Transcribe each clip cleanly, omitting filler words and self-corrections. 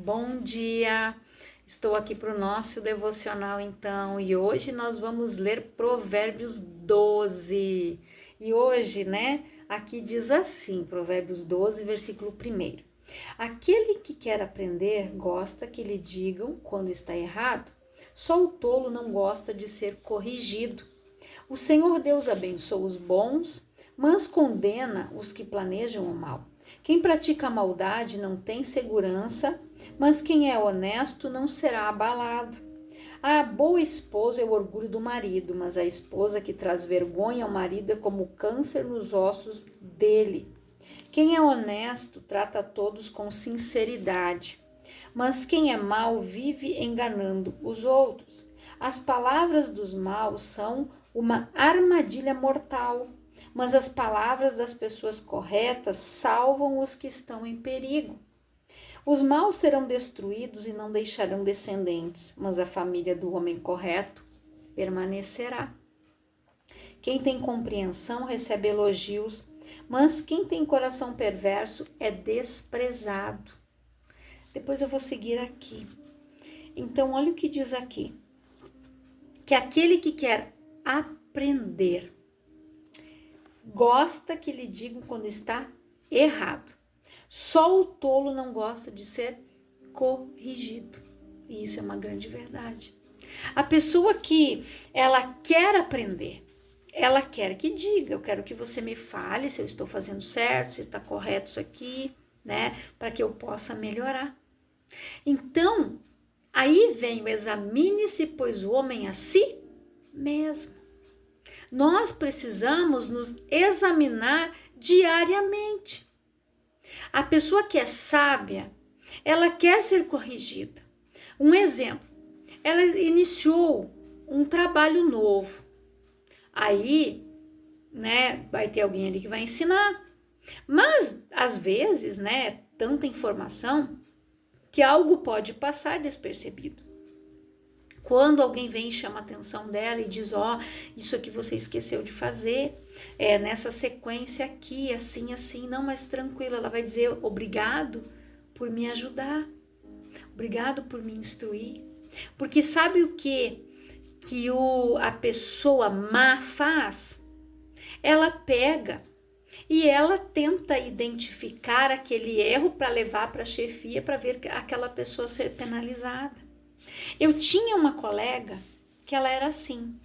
Bom dia! Estou aqui para o nosso devocional então e hoje nós vamos ler Provérbios 12. E hoje, aqui diz assim, Provérbios 12, versículo 1. Aquele que quer aprender gosta que lhe digam quando está errado. Só o tolo não gosta de ser corrigido. O Senhor Deus abençoa os bons, mas condena os que planejam o mal. Quem pratica a maldade não tem segurança, mas quem é honesto não será abalado. A boa esposa é o orgulho do marido, mas a esposa que traz vergonha ao marido é como câncer nos ossos dele. Quem é honesto trata a todos com sinceridade, mas quem é mau vive enganando os outros. As palavras dos maus são uma armadilha mortal, mas as palavras das pessoas corretas salvam os que estão em perigo. Os maus serão destruídos e não deixarão descendentes, mas a família do homem correto permanecerá. Quem tem compreensão recebe elogios, mas quem tem coração perverso é desprezado. Depois eu vou seguir aqui. Então, olha o que diz aqui. Que aquele que quer aprender gosta que lhe digam quando está errado. Só o tolo não gosta de ser corrigido. E isso é uma grande verdade. A pessoa que ela quer aprender, ela quer que diga, eu quero que você me fale se eu estou fazendo certo, se está correto isso aqui, para que eu possa melhorar. Então, aí vem o examine-se, pois o homem a si mesmo. Nós precisamos nos examinar diariamente. A pessoa que é sábia, ela quer ser corrigida. Um exemplo, ela iniciou um trabalho novo. Aí, vai ter alguém ali que vai ensinar. Mas, às vezes, tanta informação que algo pode passar despercebido. Quando alguém vem e chama a atenção dela e diz, isso aqui você esqueceu de fazer, nessa sequência aqui, assim, assim, não, mas tranquilo, ela vai dizer, obrigado por me ajudar, obrigado por me instruir, porque sabe o que a pessoa má faz? Ela pega e ela tenta identificar aquele erro para levar para a chefia para ver aquela pessoa ser penalizada. Eu tinha uma colega que ela era assim.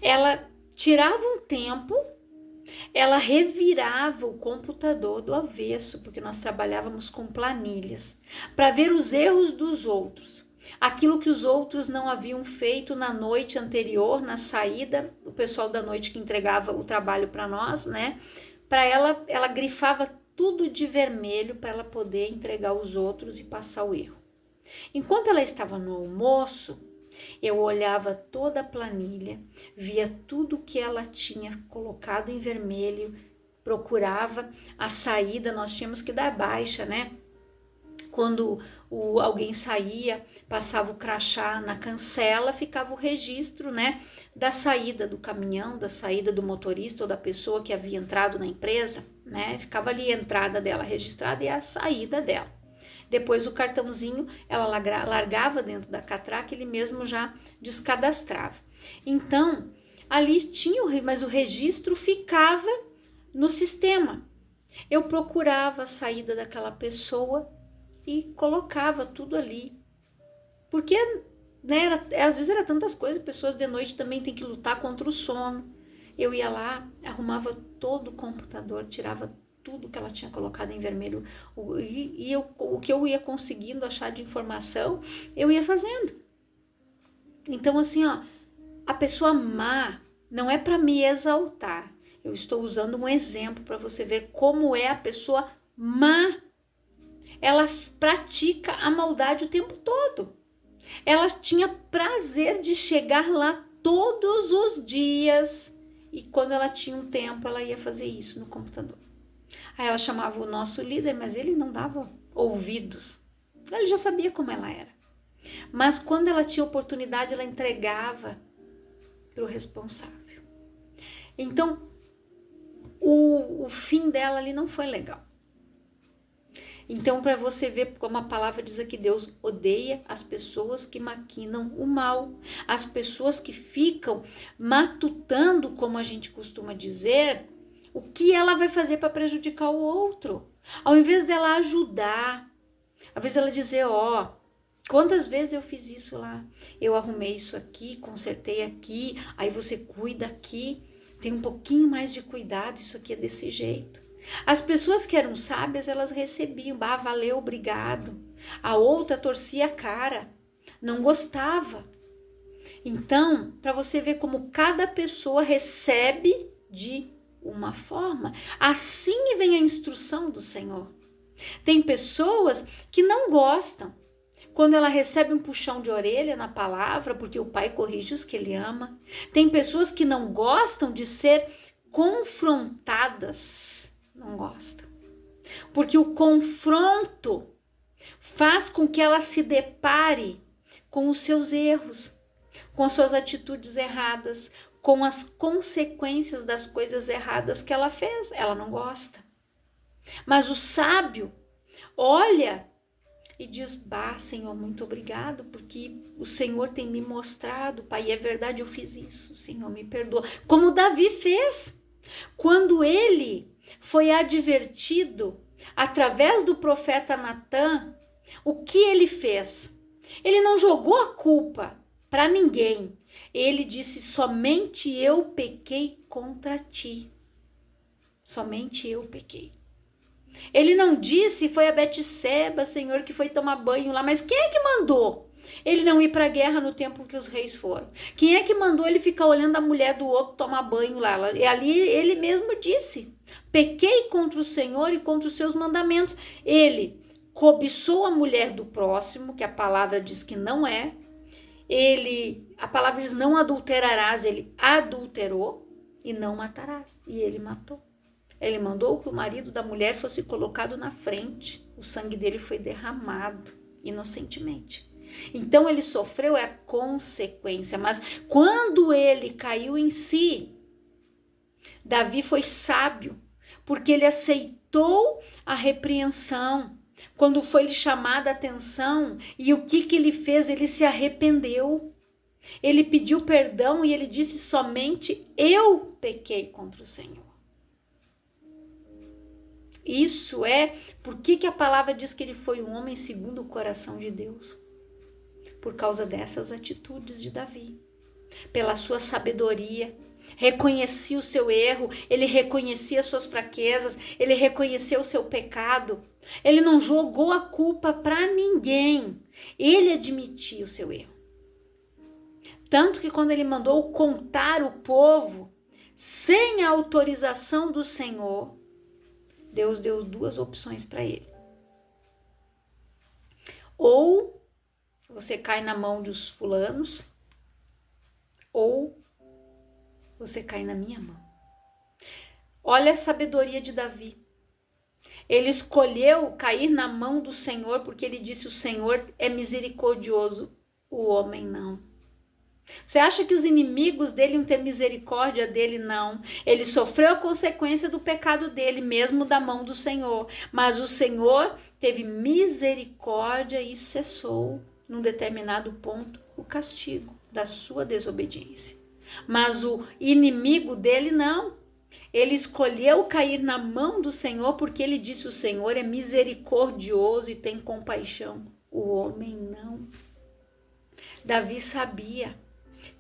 Ela tirava um tempo, ela revirava o computador do avesso, porque nós trabalhávamos com planilhas, para ver os erros dos outros. Aquilo que os outros não haviam feito na noite anterior, na saída, o pessoal da noite que entregava o trabalho para nós, para ela grifava tudo de vermelho para ela poder entregar os outros e passar o erro. Enquanto ela estava no almoço, eu olhava toda a planilha, via tudo que ela tinha colocado em vermelho, procurava a saída, nós tínhamos que dar baixa, Quando alguém saía, passava o crachá na cancela, ficava o registro, da saída do caminhão, da saída do motorista ou da pessoa que havia entrado na empresa, Ficava ali a entrada dela registrada e a saída dela. Depois o cartãozinho ela largava dentro da catraca, ele mesmo já descadastrava. Então, ali tinha, mas o registro ficava no sistema. Eu procurava a saída daquela pessoa e colocava tudo ali. Porque, às vezes era tantas coisas, pessoas de noite também têm que lutar contra o sono. Eu ia lá, arrumava todo o computador, tirava tudo que ela tinha colocado em vermelho e o que eu ia conseguindo achar de informação, eu ia fazendo. Então, assim, a pessoa má não é para me exaltar. Eu estou usando um exemplo para você ver como é a pessoa má. Ela pratica a maldade o tempo todo. Ela tinha prazer de chegar lá todos os dias e quando ela tinha um tempo, ela ia fazer isso no computador. Aí ela chamava o nosso líder, mas ele não dava ouvidos. Ele já sabia como ela era. Mas quando ela tinha oportunidade, ela entregava para o responsável. Então, o fim dela ali não foi legal. Então, para você ver como a palavra diz aqui, Deus odeia as pessoas que maquinam o mal, as pessoas que ficam matutando, como a gente costuma dizer, o que ela vai fazer para prejudicar o outro. Ao invés dela ajudar, ao invés dela dizer, quantas vezes eu fiz isso lá? Eu arrumei isso aqui, consertei aqui, aí você cuida aqui, tem um pouquinho mais de cuidado, isso aqui é desse jeito. As pessoas que eram sábias, elas recebiam, valeu, obrigado. A outra torcia a cara, não gostava. Então, para você ver como cada pessoa recebe de uma forma, assim vem a instrução do Senhor. Tem pessoas que não gostam. Quando ela recebe um puxão de orelha na palavra, porque o pai corrige os que ele ama. Tem pessoas que não gostam de ser confrontadas. Não gostam. Porque o confronto faz com que ela se depare com os seus erros, com as suas atitudes erradas, com as consequências das coisas erradas que ela fez. Ela não gosta. Mas o sábio olha e diz, Senhor, muito obrigado, porque o Senhor tem me mostrado, Pai, é verdade, eu fiz isso, Senhor, me perdoa. Como Davi fez, quando ele foi advertido através do profeta Natã, o que ele fez? Ele não jogou a culpa para ninguém. Ele disse, somente eu pequei contra ti. Somente eu pequei. Ele não disse, foi a Betseba, Senhor, que foi tomar banho lá, mas quem é que mandou ele não ir para a guerra no tempo que os reis foram? Quem é que mandou ele ficar olhando a mulher do outro tomar banho lá? E ali ele mesmo disse, pequei contra o Senhor e contra os seus mandamentos. Ele cobiçou a mulher do próximo, que a palavra diz que não é. A palavra diz não adulterarás, ele adulterou, e não matarás, e ele matou. Ele mandou que o marido da mulher fosse colocado na frente. O sangue dele foi derramado inocentemente. Então ele sofreu a consequência. Mas quando ele caiu em si, Davi foi sábio, porque ele aceitou a repreensão. Quando foi lhe chamada a atenção, e o que ele fez? Ele se arrependeu. Ele pediu perdão e ele disse, somente eu pequei contra o Senhor. Isso é, por que a palavra diz que ele foi um homem segundo o coração de Deus? Por causa dessas atitudes de Davi. Pela sua sabedoria, reconhecia o seu erro, ele reconhecia as suas fraquezas, ele reconheceu o seu pecado. Ele não jogou a culpa para ninguém, ele admitia o seu erro. Tanto que quando ele mandou contar o povo, sem a autorização do Senhor, Deus deu duas opções para ele. Ou você cai na mão dos fulanos, ou você cai na minha mão. Olha a sabedoria de Davi. Ele escolheu cair na mão do Senhor porque ele disse, o Senhor é misericordioso, o homem não. Você acha que os inimigos dele iam ter misericórdia dele? Não. Ele sofreu a consequência do pecado dele, mesmo da mão do Senhor. Mas o Senhor teve misericórdia e cessou, num determinado ponto, o castigo da sua desobediência. Mas o inimigo dele não. Ele escolheu cair na mão do Senhor porque ele disse, o Senhor é misericordioso e tem compaixão. O homem não. Davi sabia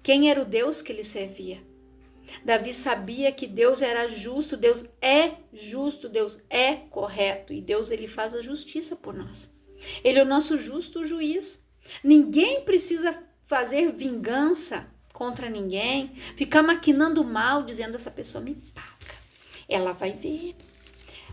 quem era o Deus que ele servia. Davi sabia que Deus era justo, Deus é correto, e Deus ele faz a justiça por nós. Ele é o nosso justo juiz. Ninguém precisa fazer vingança contra ninguém, ficar maquinando mal, dizendo, essa pessoa me paga. Ela vai ver.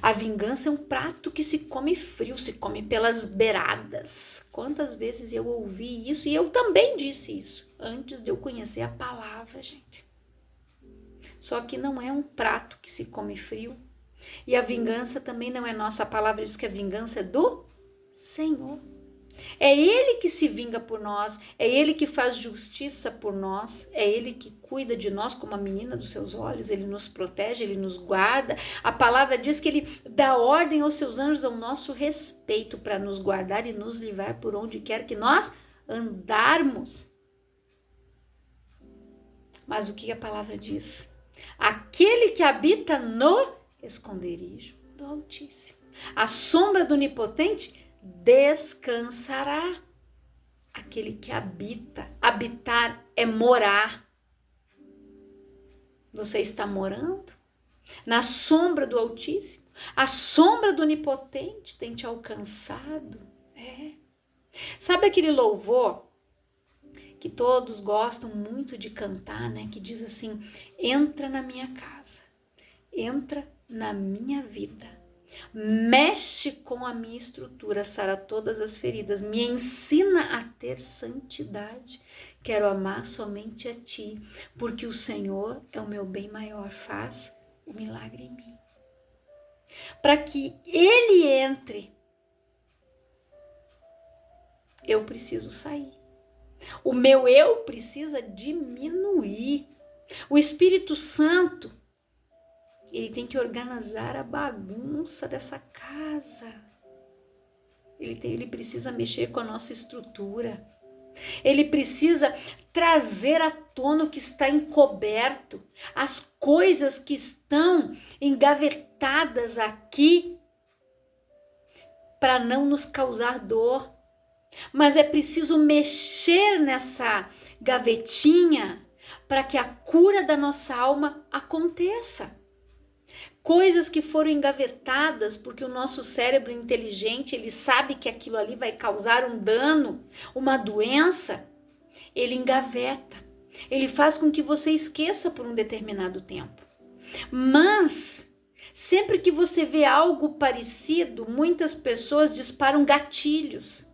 A vingança é um prato que se come frio, se come pelas beiradas. Quantas vezes eu ouvi isso e eu também disse isso antes de eu conhecer a palavra, gente. Só que não é um prato que se come frio. E a vingança também não é nossa. A palavra diz que a vingança é do Senhor. É Ele que se vinga por nós, é Ele que faz justiça por nós, é Ele que cuida de nós como a menina dos seus olhos, Ele nos protege, Ele nos guarda. A palavra diz que Ele dá ordem aos seus anjos ao nosso respeito para nos guardar e nos livrar por onde quer que nós andarmos. Mas o que a palavra diz? Aquele que habita no esconderijo do Altíssimo, a sombra do Onipotente descansará. Aquele que habita, habitar é morar. Você está morando na sombra do Altíssimo? A sombra do Onipotente tem te alcançado? Sabe aquele louvor que todos gostam muito de cantar, né? Que diz assim: entra na minha casa, entra na minha vida, mexe com a minha estrutura, sara todas as feridas, me ensina a ter santidade, quero amar somente a ti, porque o Senhor é o meu bem maior, faz o milagre em mim. Para que Ele entre, eu preciso sair. O meu eu precisa diminuir. O Espírito Santo, ele tem que organizar a bagunça dessa casa. Ele precisa mexer com a nossa estrutura. Ele precisa trazer à tona o que está encoberto, as coisas que estão engavetadas aqui para não nos causar dor. Mas é preciso mexer nessa gavetinha para que a cura da nossa alma aconteça. Coisas que foram engavetadas porque o nosso cérebro inteligente, ele sabe que aquilo ali vai causar um dano, uma doença, ele engaveta. Ele faz com que você esqueça por um determinado tempo. Mas sempre que você vê algo parecido, muitas pessoas disparam gatilhos.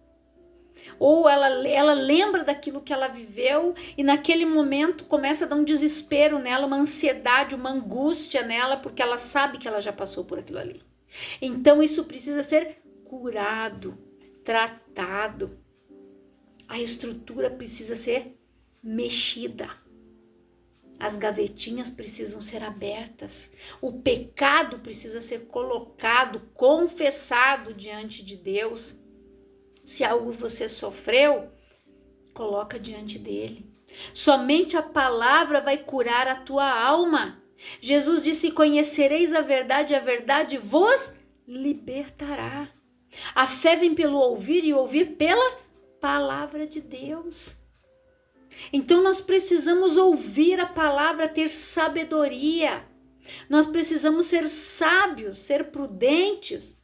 Ou ela lembra daquilo que ela viveu e naquele momento começa a dar um desespero nela, uma ansiedade, uma angústia nela, porque ela sabe que ela já passou por aquilo ali. Então isso precisa ser curado, tratado. A estrutura precisa ser mexida. As gavetinhas precisam ser abertas. O pecado precisa ser colocado, confessado diante de Deus. Se algo você sofreu, coloca diante dele. Somente a palavra vai curar a tua alma. Jesus disse: conhecereis a verdade vos libertará. A fé vem pelo ouvir e ouvir pela palavra de Deus. Então nós precisamos ouvir a palavra, ter sabedoria. Nós precisamos ser sábios, ser prudentes.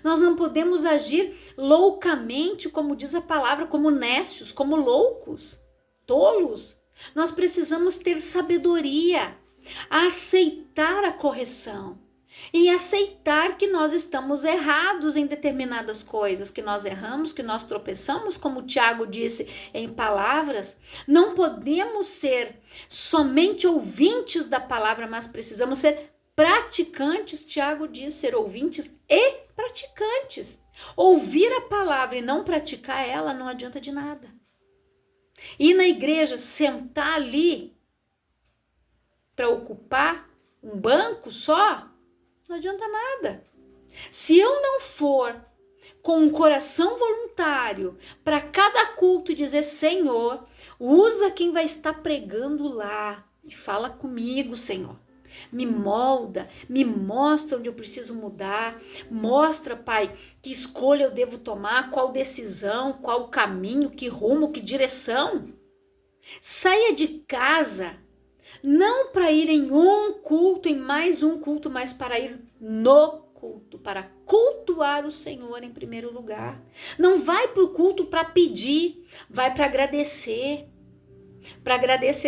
Nós não podemos agir loucamente, como diz a palavra, como nécios, como loucos, tolos. Nós precisamos ter sabedoria, aceitar a correção e aceitar que nós estamos errados em determinadas coisas, que nós erramos, que nós tropeçamos, como Tiago disse em palavras. Não podemos ser somente ouvintes da palavra, mas precisamos ser praticantes. Tiago diz ser ouvintes e praticantes. Ouvir a palavra e não praticar ela não adianta de nada. Ir na igreja, sentar ali para ocupar um banco só, não adianta nada. Se eu não for com um coração voluntário para cada culto dizer: Senhor, usa quem vai estar pregando lá e fala comigo, Senhor. Me molda, me mostra onde eu preciso mudar, mostra, Pai, que escolha eu devo tomar, qual decisão, qual caminho, que rumo, que direção. Saia de casa, não para ir em um culto, em mais um culto, mas para ir no culto, para cultuar o Senhor em primeiro lugar. Não vai para o culto para pedir, vai para agradecer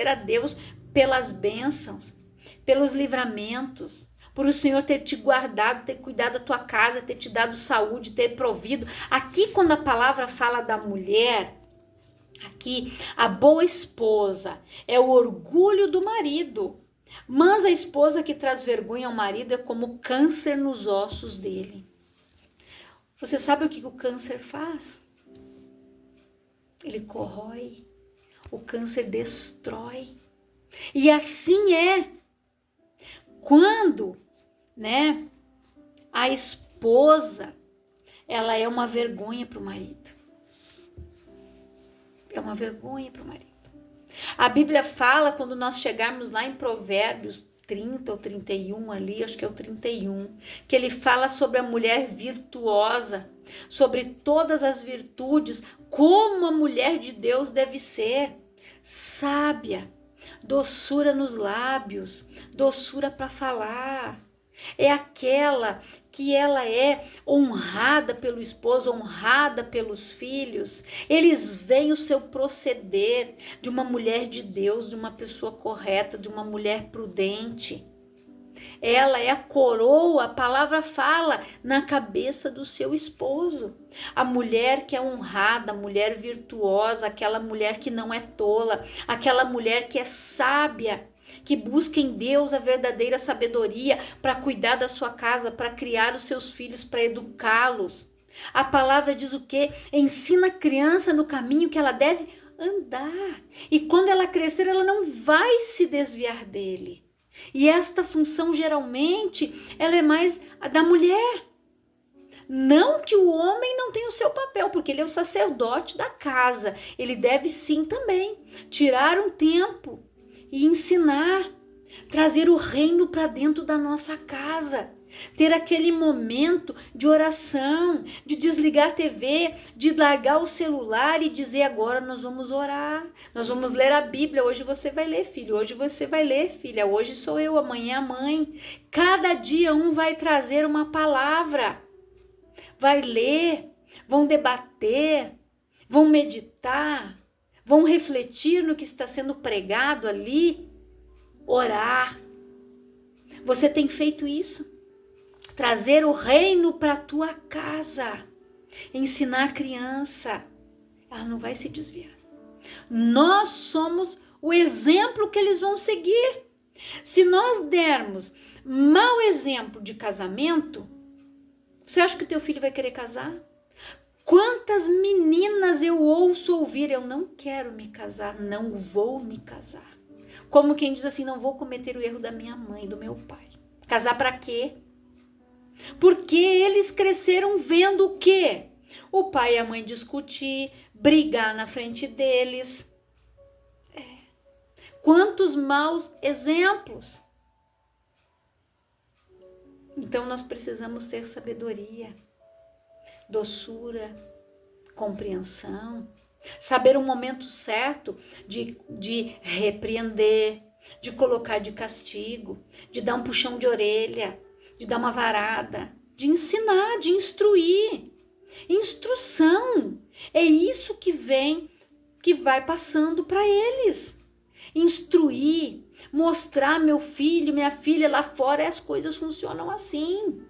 a Deus pelas bênçãos, pelos livramentos, por o Senhor ter te guardado, ter cuidado da tua casa, ter te dado saúde, ter provido. Aqui, quando a palavra fala da mulher, aqui a boa esposa é o orgulho do marido, mas a esposa que traz vergonha ao marido é como câncer nos ossos dele. Você sabe o que o câncer faz? ele corrói, o câncer destrói. E assim é quando, né, a esposa, ela é uma vergonha para o marido. É uma vergonha para o marido. A Bíblia fala, quando nós chegarmos lá em Provérbios 30 ou 31 ali, acho que é o 31, que ele fala sobre a mulher virtuosa, sobre todas as virtudes, como a mulher de Deus deve ser, sábia, doçura nos lábios, doçura para falar. É aquela que ela é honrada pelo esposo, honrada pelos filhos. Eles veem o seu proceder de uma mulher de Deus, de uma pessoa correta, de uma mulher prudente. Ela é a coroa, a palavra fala, na cabeça do seu esposo. A mulher que é honrada, a mulher virtuosa, aquela mulher que não é tola, aquela mulher que é sábia, que busca em Deus a verdadeira sabedoria para cuidar da sua casa, para criar os seus filhos, para educá-los. A palavra diz o quê? Ensina a criança no caminho que ela deve andar. E quando ela crescer, ela não vai se desviar dele. E esta função, geralmente, ela é mais a da mulher. Não que o homem não tenha o seu papel, porque ele é o sacerdote da casa. Ele deve sim também tirar um tempo e ensinar, trazer o reino para dentro da nossa casa, ter aquele momento de oração, de desligar a TV, de largar o celular e dizer: agora nós vamos orar, nós vamos ler a Bíblia. Hoje você vai ler, filho, hoje você vai ler, filha, hoje sou eu, amanhã é a mãe. Cada dia um vai trazer uma palavra, vai ler, vão debater, vão meditar, vão refletir no que está sendo pregado ali, orar. Você tem feito isso? Trazer o reino para a tua casa, ensinar a criança, ela não vai se desviar. Nós somos o exemplo que eles vão seguir. Se nós dermos mau exemplo de casamento, você acha que o teu filho vai querer casar? Quantas meninas eu ouço ouvir: eu não quero me casar, não vou me casar. Como quem diz assim: não vou cometer o erro da minha mãe, do meu pai. Casar para quê? Porque eles cresceram vendo o quê? O pai e a mãe discutir, brigar na frente deles. Quantos maus exemplos. Então nós precisamos ter sabedoria, doçura, compreensão, saber o momento certo de repreender, de colocar de castigo, de dar um puxão de orelha, de dar uma varada, de ensinar, de instruir. Instrução é isso que vai passando para eles. Instruir, mostrar: meu filho, minha filha, lá fora as coisas funcionam assim.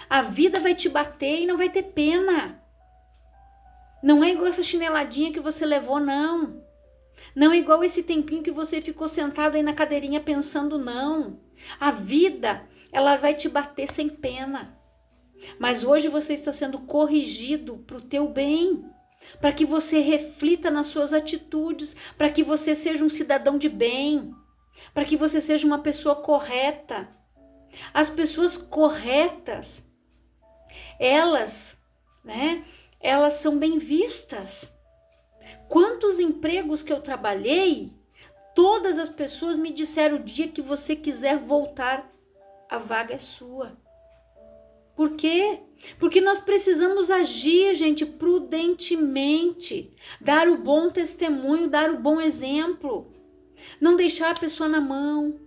A vida vai te bater e não vai ter pena. Não é igual essa chineladinha que você levou, não. Não é igual esse tempinho que você ficou sentado aí na cadeirinha pensando, não. A vida, ela vai te bater sem pena. Mas hoje você está sendo corrigido para o teu bem, para que você reflita nas suas atitudes, para que você seja um cidadão de bem, para que você seja uma pessoa correta. As pessoas corretas, elas são bem vistas. Quantos empregos que eu trabalhei, todas as pessoas me disseram: o dia que você quiser voltar, a vaga é sua. Por quê? Porque nós precisamos agir, gente, prudentemente, dar o bom testemunho, dar o bom exemplo, não deixar a pessoa na mão,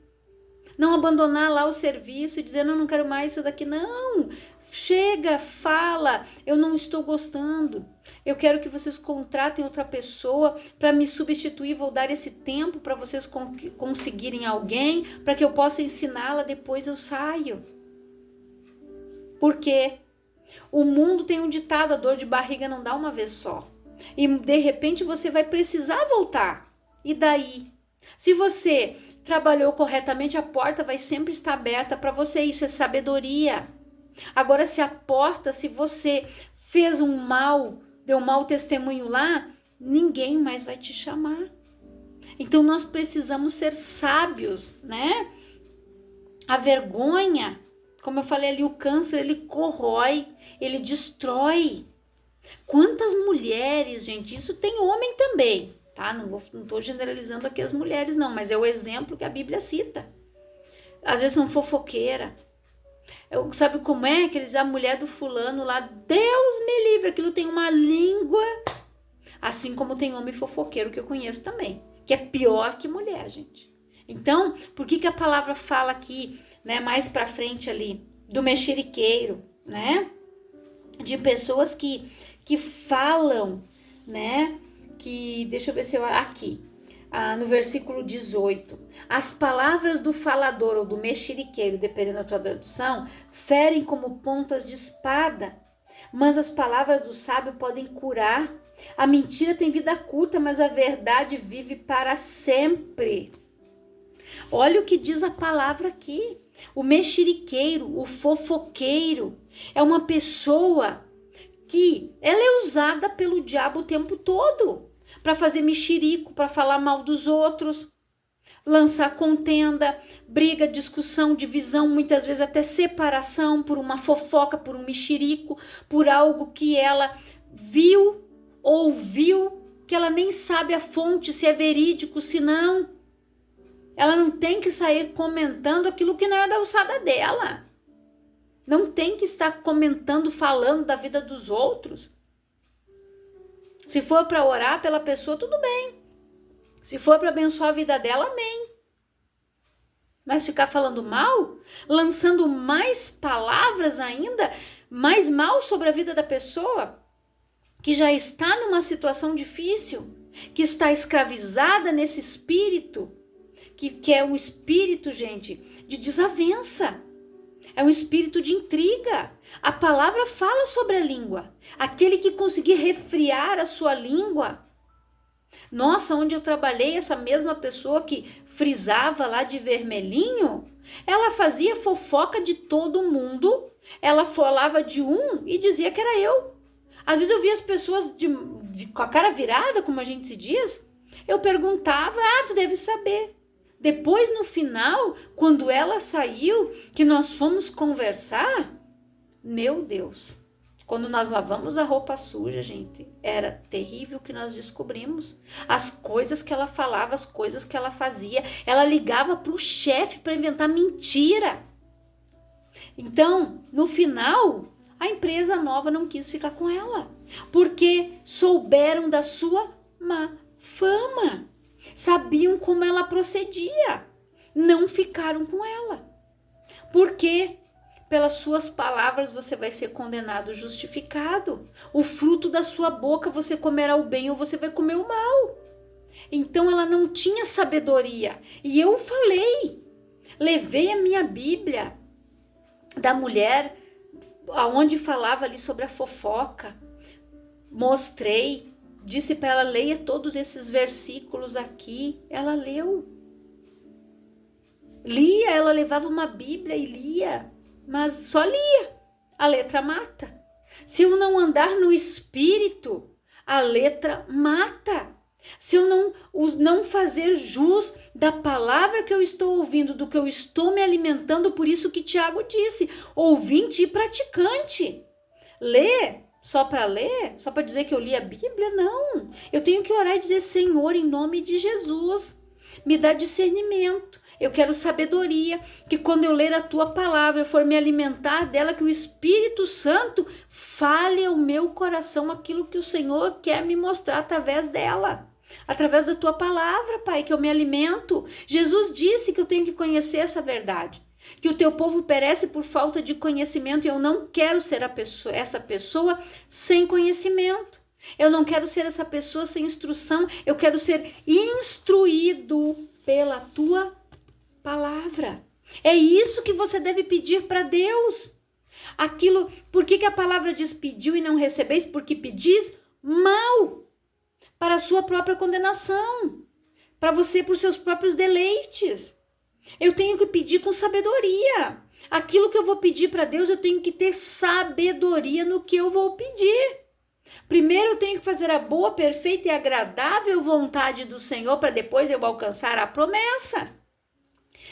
não abandonar lá o serviço e dizer: não quero mais isso daqui. Não, chega, fala: eu não estou gostando, eu quero que vocês contratem outra pessoa para me substituir, vou dar esse tempo para vocês conseguirem alguém, para que eu possa ensiná-la, depois eu saio. Por quê? O mundo tem um ditado: a dor de barriga não dá uma vez só. E de repente você vai precisar voltar. E daí? Se você trabalhou corretamente, a porta vai sempre estar aberta para você. Isso é sabedoria. Agora, se você fez deu um mau testemunho lá, ninguém mais vai te chamar. Então nós precisamos ser sábios, né? A vergonha, como eu falei ali, o câncer, ele corrói, ele destrói. Quantas mulheres, gente, isso tem homem também, tá? Não tô generalizando aqui as mulheres não, mas é o exemplo que a Bíblia cita. Às vezes são fofoqueira. Sabe como é? Que eles, a mulher do fulano lá, Deus me livre, aquilo tem uma língua, assim como tem homem fofoqueiro que eu conheço também, que é pior que mulher, gente. Então, por que a palavra fala aqui, né, mais pra frente ali, do mexeriqueiro, né? De pessoas que falam, né? Que, deixa eu ver se eu... Aqui, no versículo 18. As palavras do falador ou do mexeriqueiro, dependendo da tua tradução, ferem como pontas de espada, mas as palavras do sábio podem curar. A mentira tem vida curta, mas a verdade vive para sempre. Olha o que diz a palavra aqui. O mexeriqueiro, o fofoqueiro, é uma pessoa que ela é usada pelo diabo o tempo todo para fazer mexerico, para falar mal dos outros, lançar contenda, briga, discussão, divisão, muitas vezes até separação por uma fofoca, por um mexerico, por algo que ela viu, ouviu, que ela nem sabe a fonte, se é verídico, se não. Ela não tem que sair comentando aquilo que não é da alçada dela. Não tem que estar comentando, falando da vida dos outros. Se for para orar pela pessoa, tudo bem. Se for para abençoar a vida dela, amém. Mas ficar falando mal, lançando mais palavras ainda, mais mal sobre a vida da pessoa, que já está numa situação difícil, que está escravizada nesse espírito, que é um espírito, gente, de desavença. É um espírito de intriga. A palavra fala sobre a língua. Aquele que conseguir refriar a sua língua. Nossa, onde eu trabalhei, essa mesma pessoa que frisava lá de vermelhinho, ela fazia fofoca de todo mundo. Ela falava de um e dizia que era eu. Às vezes eu via as pessoas com a cara virada, como a gente se diz. Eu perguntava, tu deve saber. Depois, no final, quando ela saiu, que nós fomos conversar, meu Deus, quando nós lavamos a roupa suja, gente, era terrível o que nós descobrimos. As coisas que ela falava, as coisas que ela fazia, ela ligava para o chefe para inventar mentira. Então, no final, a empresa nova não quis ficar com ela, porque souberam da sua má fama. Sabiam como ela procedia, não ficaram com ela. Porque pelas suas palavras você vai ser condenado, justificado. O fruto da sua boca você comerá o bem ou você vai comer o mal. Então ela não tinha sabedoria. E eu falei, levei a minha Bíblia da mulher, aonde falava ali sobre a fofoca, mostrei, disse para ela, leia todos esses versículos aqui. Ela leu. Lia, ela levava uma Bíblia e lia, mas só lia. A letra mata. Se eu não andar no Espírito, a letra mata. Se eu não fazer jus da palavra que eu estou ouvindo, do que eu estou me alimentando, por isso que Tiago disse, ouvinte e praticante. Ler só para ler? Só para dizer que eu li a Bíblia? Não. Eu tenho que orar e dizer, Senhor, em nome de Jesus, me dá discernimento. Eu quero sabedoria, que quando eu ler a tua palavra, eu for me alimentar dela, que o Espírito Santo fale ao meu coração aquilo que o Senhor quer me mostrar através dela. Através da tua palavra, Pai, que eu me alimento. Jesus disse que eu tenho que conhecer essa verdade. Que o teu povo perece por falta de conhecimento e eu não quero ser essa pessoa sem conhecimento. Eu não quero ser essa pessoa sem instrução. Eu quero ser instruído pela tua palavra. É isso que você deve pedir para Deus. Aquilo, por que a palavra diz pediu e não recebeis? Porque pedis mal para a sua própria condenação, para você, por seus próprios deleites. Eu tenho que pedir com sabedoria. Aquilo que eu vou pedir para Deus, eu tenho que ter sabedoria no que eu vou pedir. Primeiro eu tenho que fazer a boa, perfeita e agradável vontade do Senhor para depois eu alcançar a promessa.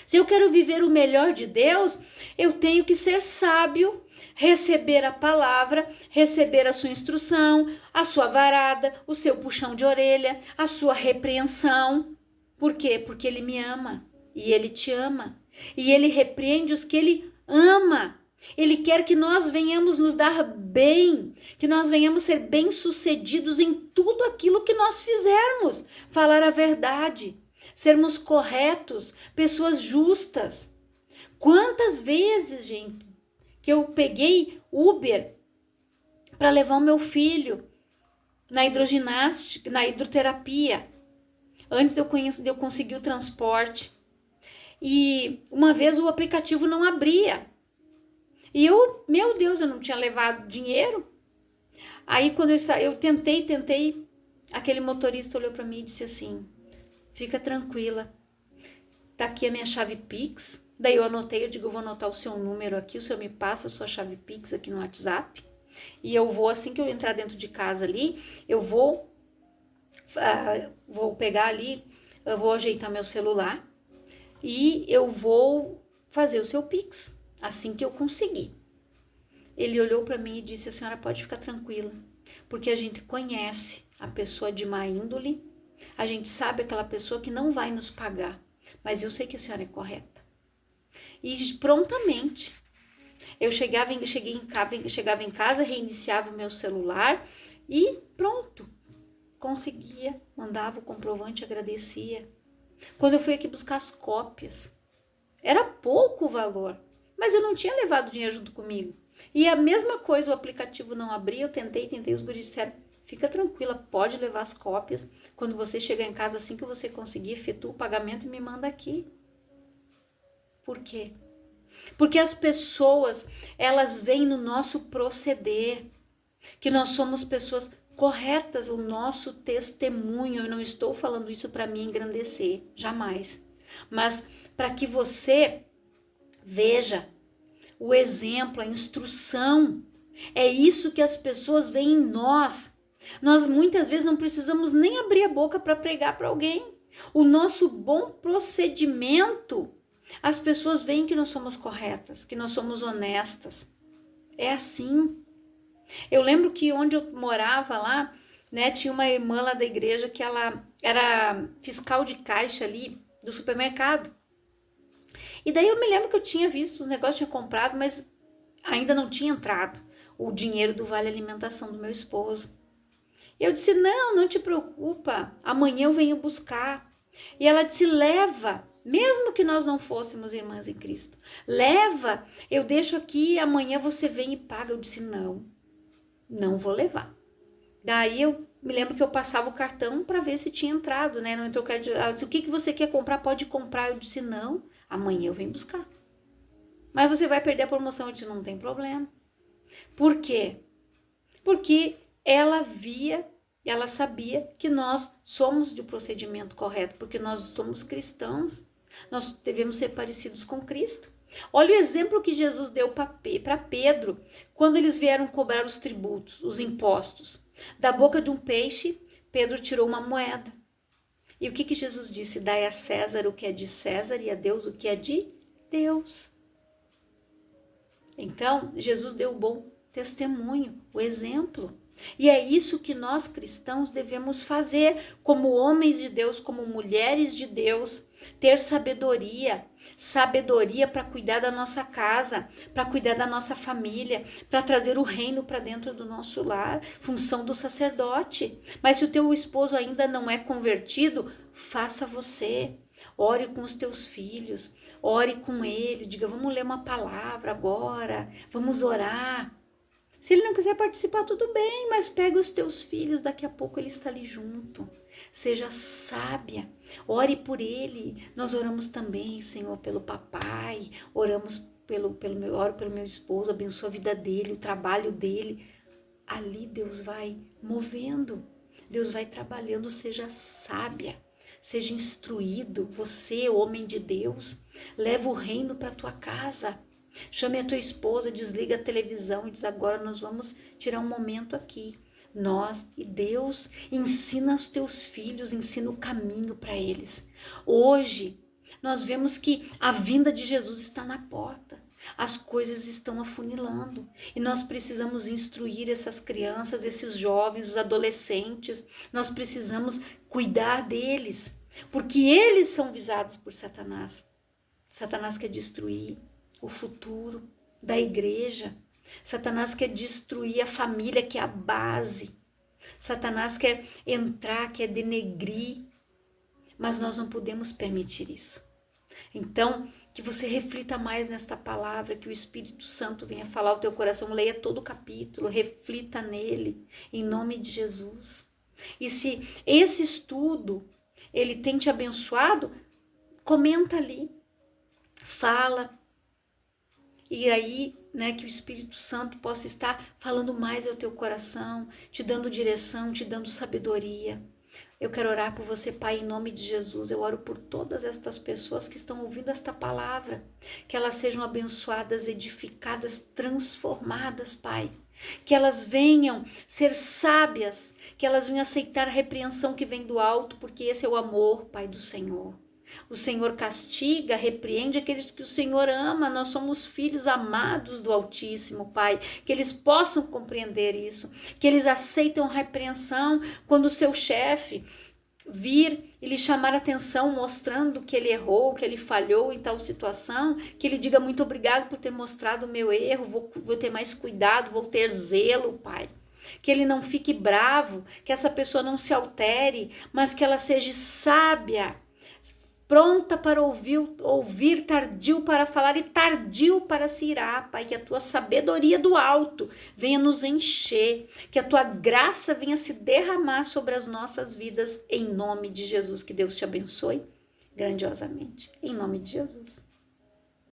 Se eu quero viver o melhor de Deus, eu tenho que ser sábio, receber a palavra, receber a sua instrução, a sua varada, o seu puxão de orelha, a sua repreensão. Por quê? Porque Ele me ama e Ele te ama. E Ele repreende os que Ele ama. Ele quer que nós venhamos nos dar bem, que nós venhamos ser bem-sucedidos em tudo aquilo que nós fizermos, falar a verdade, sermos corretos, pessoas justas. Quantas vezes, gente, que eu peguei Uber para levar o meu filho na hidroginástica, na hidroterapia, antes de eu conseguir o transporte. E uma vez o aplicativo não abria. E eu, meu Deus, eu não tinha levado dinheiro. Aí quando eu tentei, aquele motorista olhou para mim e disse assim: fica tranquila, tá aqui a minha chave Pix. Daí eu anotei, eu digo, eu vou anotar o seu número aqui, o senhor me passa a sua chave Pix aqui no WhatsApp. E eu vou, assim que eu entrar dentro de casa ali, eu vou pegar ali, eu vou ajeitar meu celular e eu vou fazer o seu Pix, assim que eu conseguir. Ele olhou para mim e disse: a senhora pode ficar tranquila, porque a gente conhece a pessoa de má índole, a gente sabe aquela pessoa que não vai nos pagar, mas eu sei que a senhora é correta. E prontamente, eu chegava em casa, reiniciava o meu celular e pronto, conseguia, mandava o comprovante, agradecia. Quando eu fui aqui buscar as cópias, era pouco o valor, mas eu não tinha levado dinheiro junto comigo. E a mesma coisa, o aplicativo não abria, eu tentei, os guris disseram: fica tranquila, pode levar as cópias. Quando você chegar em casa, assim que você conseguir, efetua o pagamento e me manda aqui. Por quê? Porque as pessoas, elas veem no nosso proceder, que nós somos pessoas corretas, o nosso testemunho. Eu não estou falando isso para me engrandecer, jamais. Mas para que você veja o exemplo, a instrução. É isso que as pessoas veem em nós. Nós muitas vezes não precisamos nem abrir a boca para pregar para alguém. O nosso bom procedimento, as pessoas veem que nós somos corretas, que nós somos honestas. É assim. Eu lembro que onde eu morava lá, né, tinha uma irmã lá da igreja que ela era fiscal de caixa ali do supermercado. E daí eu me lembro que eu tinha visto os negócios, tinha comprado, mas ainda não tinha entrado o dinheiro do vale alimentação do meu esposo. Eu disse: não te preocupa, amanhã eu venho buscar. E ela disse: leva, mesmo que nós não fôssemos irmãs em Cristo, leva, eu deixo aqui, amanhã você vem e paga. Eu disse: não vou levar. Daí eu me lembro que eu passava o cartão para ver se tinha entrado, né? Não entrou. Ela disse: o que você quer comprar? Pode comprar. Eu disse: não, amanhã eu venho buscar. Mas você vai perder a promoção. Eu disse: não tem problema. Por quê? Porque ela sabia que nós somos de procedimento correto, porque nós somos cristãos. Nós devemos ser parecidos com Cristo. Olha o exemplo que Jesus deu para Pedro, quando eles vieram cobrar os tributos, os impostos. Da boca de um peixe, Pedro tirou uma moeda. E o que Jesus disse? Dai a César o que é de César e a Deus o que é de Deus. Então, Jesus deu o bom testemunho, o exemplo. E é isso que nós cristãos devemos fazer como homens de Deus, como mulheres de Deus, ter sabedoria para cuidar da nossa casa, para cuidar da nossa família, para trazer o reino para dentro do nosso lar, função do sacerdote. Mas se o teu esposo ainda não é convertido, faça você. Ore com os teus filhos, ore com ele, diga: vamos ler uma palavra agora, vamos orar. Se ele não quiser participar, tudo bem, mas pega os teus filhos, daqui a pouco ele está ali junto. Seja sábia, ore por ele. Nós oramos também, Senhor, pelo papai, oramos oro pelo meu esposo, abençoa a vida dele, o trabalho dele. Ali Deus vai movendo, Deus vai trabalhando. Seja sábia, seja instruído. Você, homem de Deus, leva o reino para tua casa. Chame a tua esposa, desliga a televisão e diz: agora nós vamos tirar um momento aqui. Nós e Deus. Ensina os teus filhos, ensina o caminho para eles. Hoje, nós vemos que a vinda de Jesus está na porta. As coisas estão afunilando e nós precisamos instruir essas crianças, esses jovens, os adolescentes. Nós precisamos cuidar deles, porque eles são visados por Satanás. Satanás quer destruir o futuro da igreja. Satanás quer destruir a família, que é a base. Satanás quer entrar, quer denegrir, mas nós não podemos permitir isso. Então, que você reflita mais nesta palavra, que o Espírito Santo venha falar ao teu coração, leia todo o capítulo, reflita nele, em nome de Jesus. E se esse estudo, ele tem te abençoado, comenta ali, fala, e aí, que o Espírito Santo possa estar falando mais ao teu coração, te dando direção, te dando sabedoria. Eu quero orar por você, Pai, em nome de Jesus. Eu oro por todas estas pessoas que estão ouvindo esta palavra, que elas sejam abençoadas, edificadas, transformadas, Pai. Que elas venham ser sábias, que elas venham aceitar a repreensão que vem do alto, porque esse é o amor, Pai, do Senhor. O Senhor castiga, repreende aqueles que o Senhor ama. Nós somos filhos amados do Altíssimo, Pai. Que eles possam compreender isso, que eles aceitem a repreensão quando o seu chefe vir e lhe chamar a atenção, mostrando que ele errou, que ele falhou em tal situação, que ele diga muito obrigado por ter mostrado o meu erro, vou ter mais cuidado, vou ter zelo, Pai. Que ele não fique bravo, que essa pessoa não se altere, mas que ela seja sábia, pronta para ouvir, tardio para falar e tardio para se irar, Pai. Que a tua sabedoria do alto venha nos encher, que a tua graça venha se derramar sobre as nossas vidas, em nome de Jesus. Que Deus te abençoe grandiosamente, em nome de Jesus.